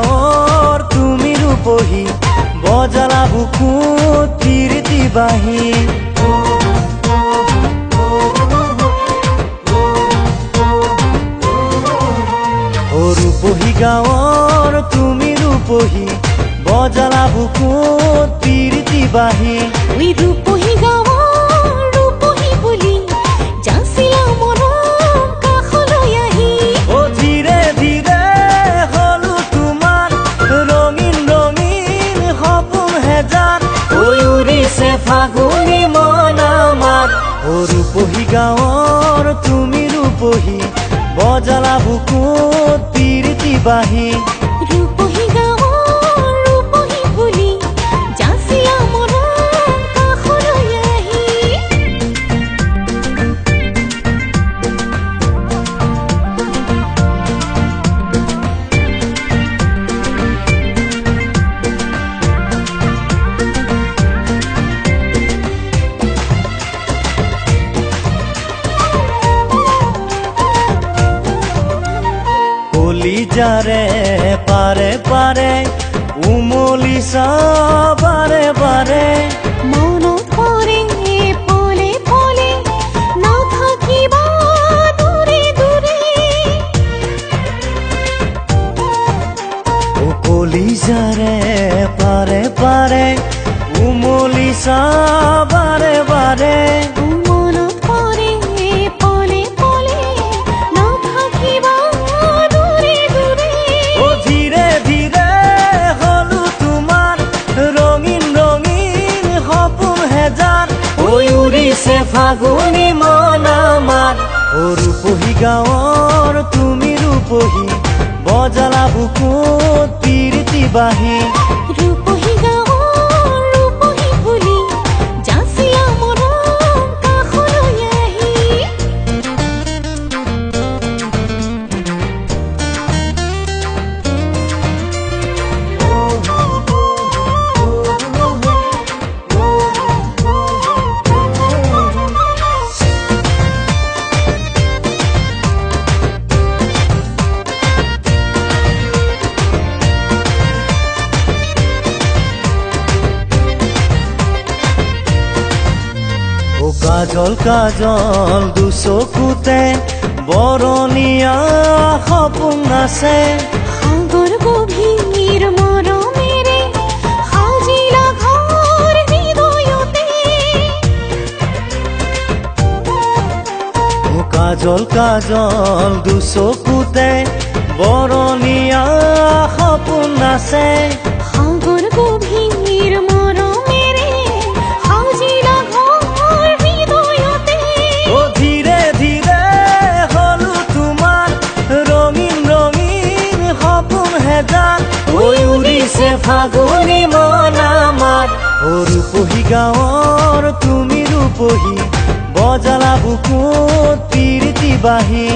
গাঁৱৰ তুমি ৰূপহী বজালা বুকুত কীৰ্তি বাঁহী ৰূপহী গাঁৱৰ তুমি ৰূপহী বজালা বুকুত কীৰ্তি বাঁহী ৰূপহী গাঁৱৰ ৰূপহী বুলি যাচিলা মৰম কাষলৈ আহি ধীৰে ধীৰে হলো তোমাৰ ৰঙীন ৰঙীন সপোন হেজাৰ উৰিছে ফাগুনী মন আমাৰ ৰূপহী গাঁৱৰ তুমি ৰূপহী বজালা বুকুত কীৰ্তি বাঁহী ৰূপহী গাঁৱৰ ৰূপহী বুলি যাচিলা মৰম কাষলৈ আহি কলিজাৰে পাৰে পাৰে উমলিছা বাৰে বাৰে মনত পৰে পলে পলে নাথাকিবা দূৰে দূৰে কলিজাৰে পাৰে পাৰে উমলিছা বাৰে বাৰে মনত পৰে পলে পলে নাথাকিবা দূৰে দূৰে ধীৰে ধীৰে হলো তোমাৰ ৰঙীন ৰঙীন সপোন হেজাৰ উৰিছে ফাগুনী মন আমাৰ ৰূপহী গাঁৱৰ তুমি ৰূপহী বজালা বুকুত কীৰ্তি বাঁহী ৰূপহী গাঁৱৰ ৰূপহী বুলি যাচিলা মৰম কাষলৈ আহি কাজল কাজল দুচকুতে বৰণীয়া সপোন আছে সাগৰ গভীৰ মৰমেৰে সাজিলা ঘৰ হৃদয়তে কাজল কাজল দুচকুতে বৰণীয়া সপোন আছে সাগৰ গভীৰ মৰমেৰে সাজিলা ঘৰ হৃদয়তে ধীৰে ধীৰে হলো তোমাৰ ৰঙীন ৰঙীন সপোন হেজাৰ উৰিছে ফাগুনী মন আমাৰ ৰূপহী গাঁৱৰ তুমি ৰূপহী বজালা বুকুত কীৰ্তি বাঁহী